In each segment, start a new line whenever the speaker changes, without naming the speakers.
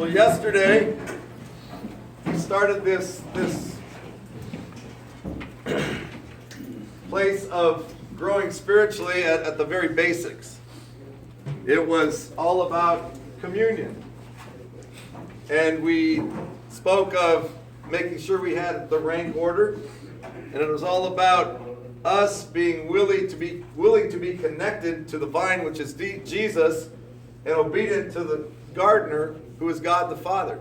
Well, yesterday we started this place of growing spiritually at the very basics. It was all about communion. And we spoke of making sure we had the rank order. And it was all about us being willing to be connected to the vine, which is Jesus, and obedient to the gardener, who is God the Father.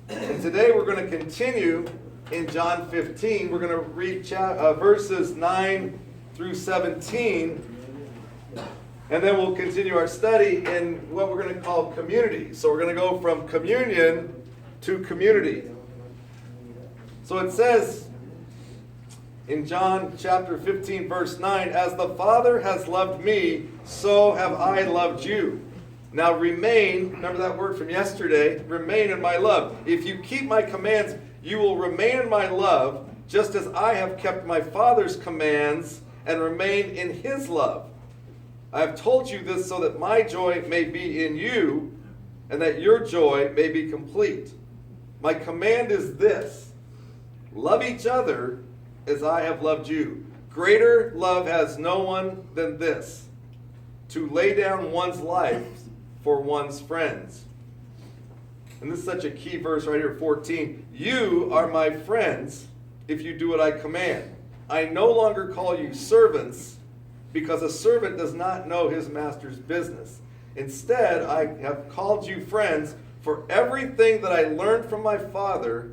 And today we're going to continue in John 15. We're going to read verses 9 through 17. And then we'll continue our study in what we're going to call community. So we're going to go from communion to community. So it says in John chapter 15, verse 9, "As the Father has loved me, so have I loved you. Now remain," remember that word from yesterday, "remain in my love. If you keep my commands, you will remain in my love, just as I have kept my Father's commands and remain in his love. I have told you this so that my joy may be in you, and that your joy may be complete. My command is this: love each other as I have loved you. Greater love has no one than this, to lay down one's life for one's friends." And this is such a key verse right here, 14. "You are my friends if you do what I command. I no longer call you servants, because a servant does not know his master's business. Instead, I have called you friends, for everything that I learned from my Father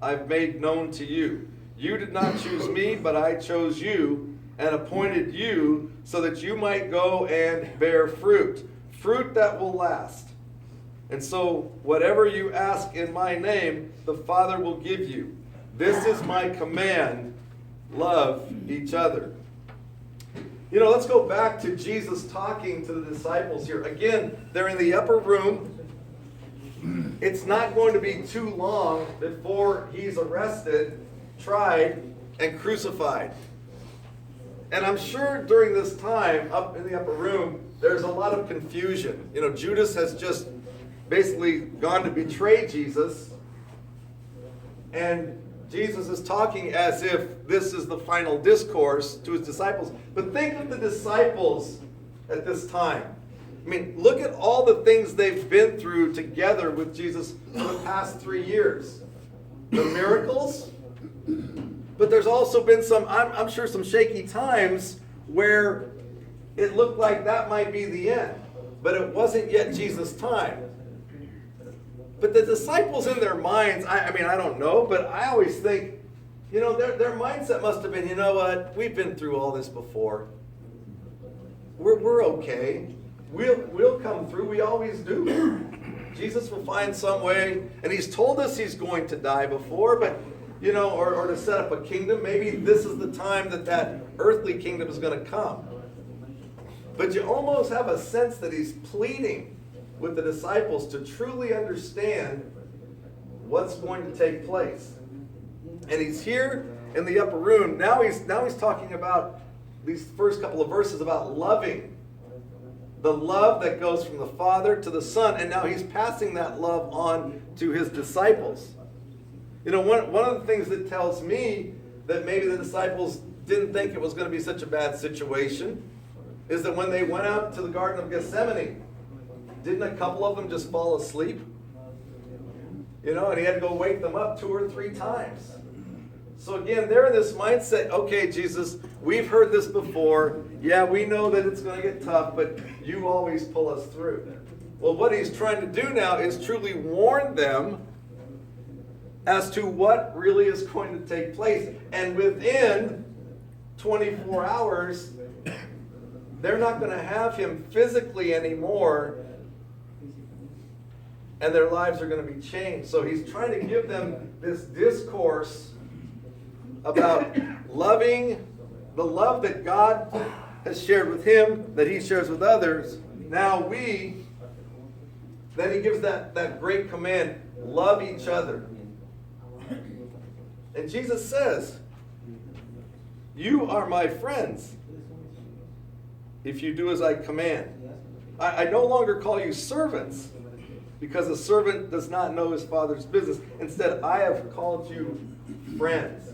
I've made known to you. You did not choose me, but I chose you and appointed you so that you might go and bear fruit that will last. And so whatever you ask in my name, the Father will give you. This is my command: love each other." You know, let's go back to Jesus talking to the disciples here. Again, they're in the upper room. It's not going to be too long before he's arrested, tried, and crucified. And I'm sure during this time, up in the upper room, there's a lot of confusion. You know, Judas has just basically gone to betray Jesus. And Jesus is talking as if this is the final discourse to his disciples. But think of the disciples at this time. I mean, look at all the things they've been through together with Jesus for the past 3 years. The miracles, but there's also been some, I'm sure, some shaky times where it looked like that might be the end. But it wasn't yet Jesus' time. But the disciples in their minds, I mean, I don't know, but I always think, you know, their mindset must have been, you know what, we've been through all this before. We're okay. We'll come through. We always do. Jesus will find some way, and he's told us he's going to die before, but, you know, or to set up a kingdom. Maybe this is the time that earthly kingdom is going to come. But you almost have a sense that he's pleading with the disciples to truly understand what's going to take place. And he's here in the upper room. Now he's talking about these first couple of verses about loving. The love that goes from the Father to the Son, and now he's passing that love on to his disciples. You know, one of the things that tells me that maybe the disciples didn't think it was going to be such a bad situation is that when they went out to the Garden of Gethsemane, didn't a couple of them just fall asleep? You know, and he had to go wake them up 2 or 3 times. So again, they're in this mindset, okay, Jesus, we've heard this before. Yeah, we know that it's going to get tough, but you always pull us through. Well, what he's trying to do now is truly warn them as to what really is going to take place. And within 24 hours, they're not going to have him physically anymore, and their lives are going to be changed. So he's trying to give them this discourse about loving, the love that God has shared with him, that he shares with others. Now then he gives that great command: love each other. And Jesus says, "You are my friends if you do as I command. I no longer call you servants, because a servant does not know his father's business. Instead, I have called you friends.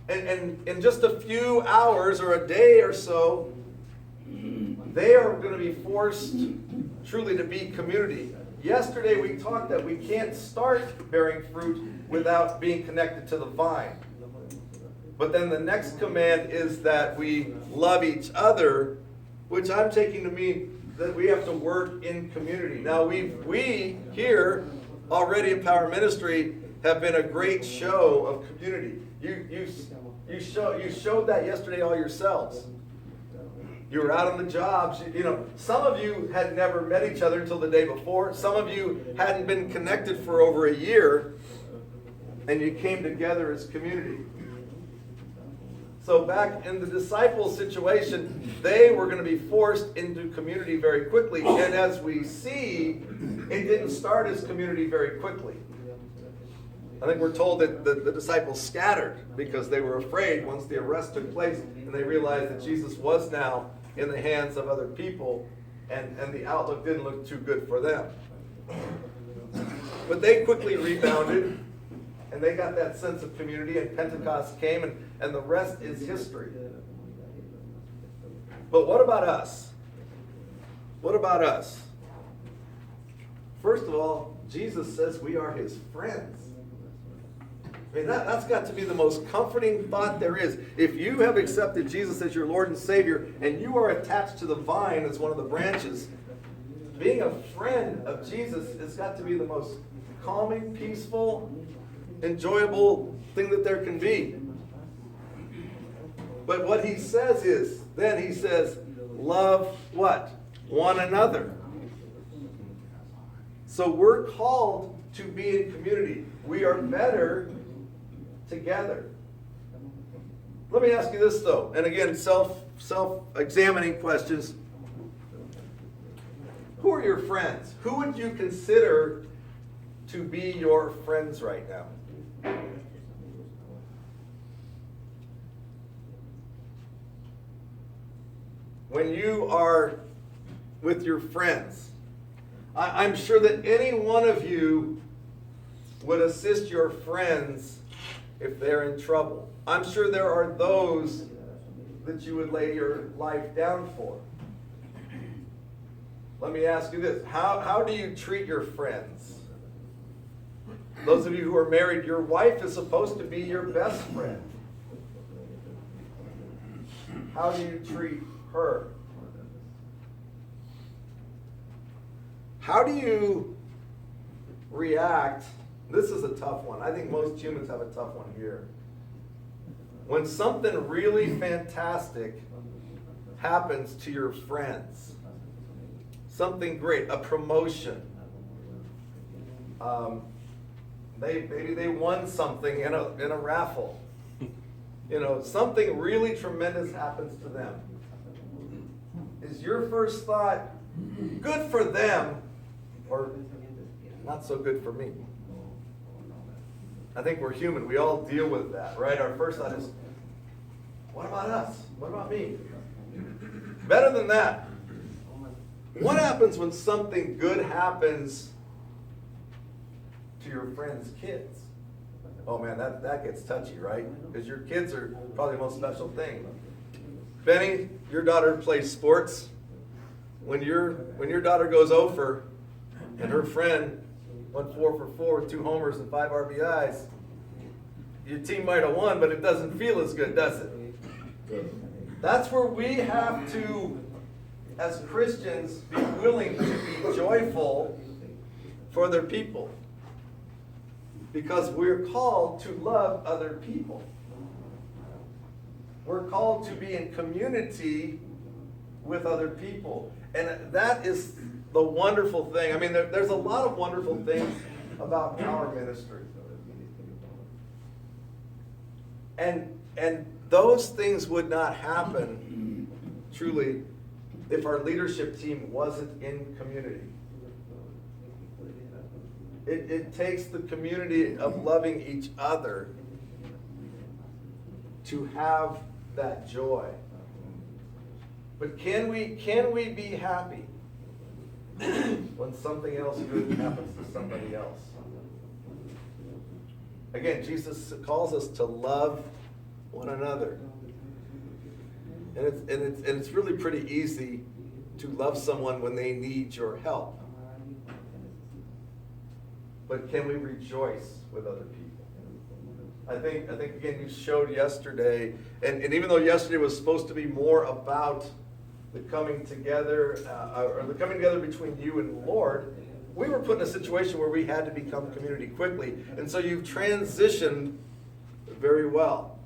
And in just a few hours or a day or so, they are going to be forced truly to be community. Yesterday we talked that we can't start bearing fruit without being connected to the vine. But then the next command is that we love each other, which I'm taking to mean that we have to work in community. Now we here already in Power Ministry have been a great show of community. You showed that yesterday all yourselves. You were out on the jobs. You know, some of you had never met each other until the day before. Some of you hadn't been connected for over a year, and you came together as community. So back in the disciple situation, they were going to be forced into community very quickly. And as we see, it didn't start as community very quickly. I think we're told that the disciples scattered because they were afraid once the arrest took place and they realized that Jesus was now in the hands of other people, and the outlook didn't look too good for them. But they quickly rebounded, and they got that sense of community, and Pentecost came, and the rest is history. But what about us? What about us? First of all, Jesus says we are his friends. I mean, that's got to be the most comforting thought there is. If you have accepted Jesus as your Lord and Savior, and you are attached to the vine as one of the branches, being a friend of Jesus has got to be the most calming, peaceful, enjoyable thing that there can be. But what he says is, then he says, love what? One another. So we're called to be in community. We are better together. Let me ask you this though, and again, self-examining questions. Who are your friends? Who would you consider to be your friends right now? When you are with your friends, I'm sure that any one of you would assist your friends if they're in trouble. I'm sure there are those that you would lay your life down for. Let me ask you this. How do you treat your friends? Those of you who are married, your wife is supposed to be your best friend. How do you treat her? How do you react? This is a tough one. I think most humans have a tough one here. When something really fantastic happens to your friends, something great, a promotion, maybe they won something in a raffle, something really tremendous happens to them. Is your first thought, good for them, or not so good for me? I think we're human. We all deal with that, right? Our first thought is, what about us? What about me? Better than that, what happens when something good happens to your friend's kids? Oh man, that gets touchy, right? Because your kids are probably the most special thing. Benny, your daughter plays sports. When your daughter goes over and her friend went 4 for 4 with 2 homers and 5 RBIs, your team might have won, but it doesn't feel as good, does it? That's where we have to, as Christians, be willing to be joyful for other people. Because we're called to love other people. We're called to be in community with other people. And that is the wonderful thing. I mean, there's a lot of wonderful things about Power Ministry. And those things would not happen, truly, if our leadership team wasn't in community. It takes the community of loving each other to have that joy. But can we be happy when something else good happens to somebody else. Again, Jesus calls us to love one another. And it's really pretty easy to love someone when they need your help. But can we rejoice with other people? I think again, you showed yesterday, and even though yesterday was supposed to be more about the coming together, or the coming together between you and the Lord, we were put in a situation where we had to become community quickly. And so you've transitioned very well.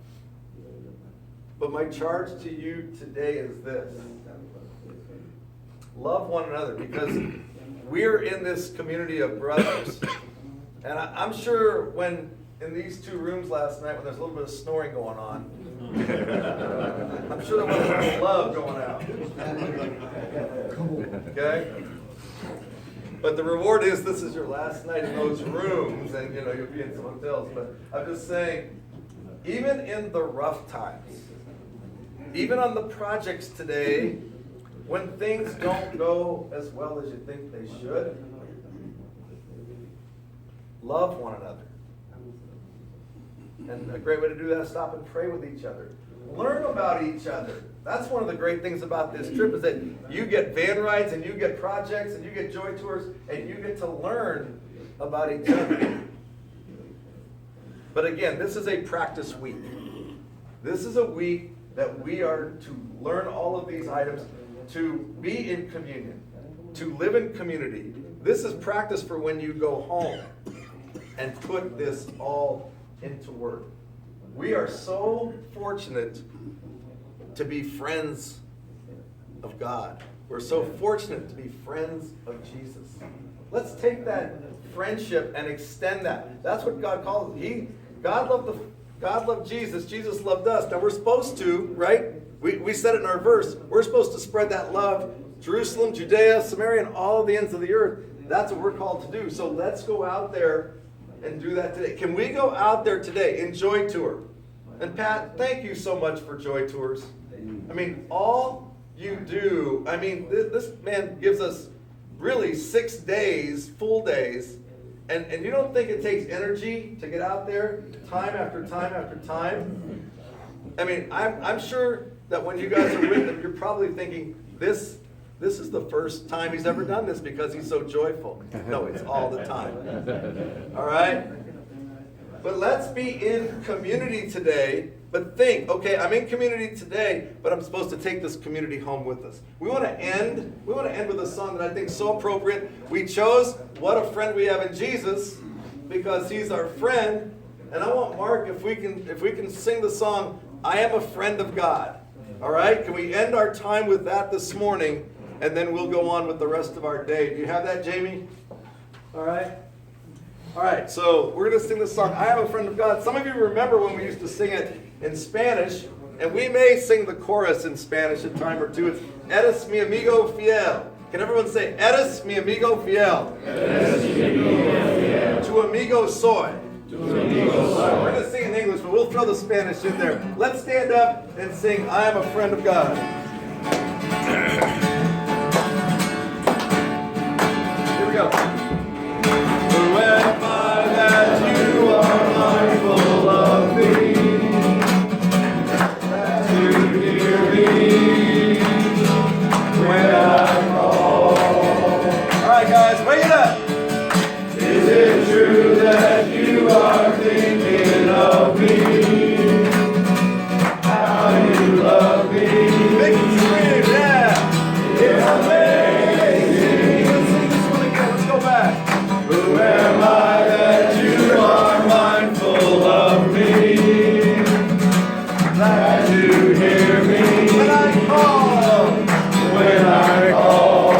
But my charge to you today is this. Love one another, because we're in this community of brothers. And I'm sure when in these two rooms last night, when there's a little bit of snoring going on, I'm sure there wasn't a lot of love going out. Okay? But the reward is this is your last night in those rooms, and you'll be in some hotels. But I'm just saying, even in the rough times, even on the projects today, when things don't go as well as you think they should, love one another. And a great way to do that is stop and pray with each other. Learn about each other. That's one of the great things about this trip, is that you get van rides and you get projects and you get joy tours and you get to learn about each other. But again, this is a practice week. This is a week that we are to learn all of these items, to be in communion, to live in community. This is practice for when you go home and put this all into work. We are so fortunate to be friends of God. We're so fortunate to be friends of Jesus. Let's take that friendship and extend that. That's what God calls it. God loved Jesus. Jesus loved us. Now we're supposed to, right? We said it in our verse. We're supposed to spread that love. Jerusalem, Judea, Samaria, and all of the ends of the earth. That's what we're called to do. So let's go out there and do that today. Can we go out there today in Joy Tour? And Pat, thank you so much for Joy Tours. I mean, all you do, this man gives us really 6 days, full days, and you don't think it takes energy to get out there time after time after time? I'm sure that when you guys are with him, you're probably thinking, this is the first time he's ever done this because he's so joyful. No, it's all the time. All right? But let's be in community today. But think, okay, I'm in community today, but I'm supposed to take this community home with us. We want to end with a song that I think is so appropriate. We chose What a Friend We Have in Jesus because he's our friend. And I want Mark, if we can sing the song, I Am a Friend of God. All right? Can we end our time with that this morning? And then we'll go on with the rest of our day. Do you have that, Jamie? All right. All right, so we're going to sing this song, I Am a Friend of God. Some of you remember when we used to sing it in Spanish, and we may sing the chorus in Spanish a time or two. It's, Eres mi amigo fiel. Can everyone say, Eres mi amigo fiel? Eres mi amigo fiel. Tu amigo soy. Tu amigo soy. We're going to sing in English, but we'll throw the Spanish in there. Let's stand up and sing, I Am a Friend of God. Here we go. Who am I that you are mindful of me, that you hear me when I call? All right, guys, wake it up. Is it true that you are thinking of me? How you love me? Make it scream, yeah. It's amazing. Let's sing this one again. Let's go back. Who am I that you are mindful of me? That you hear me when I call. When I call.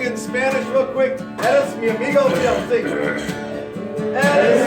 in Spanish real quick. Eres mi amigo, we don't sing. Eres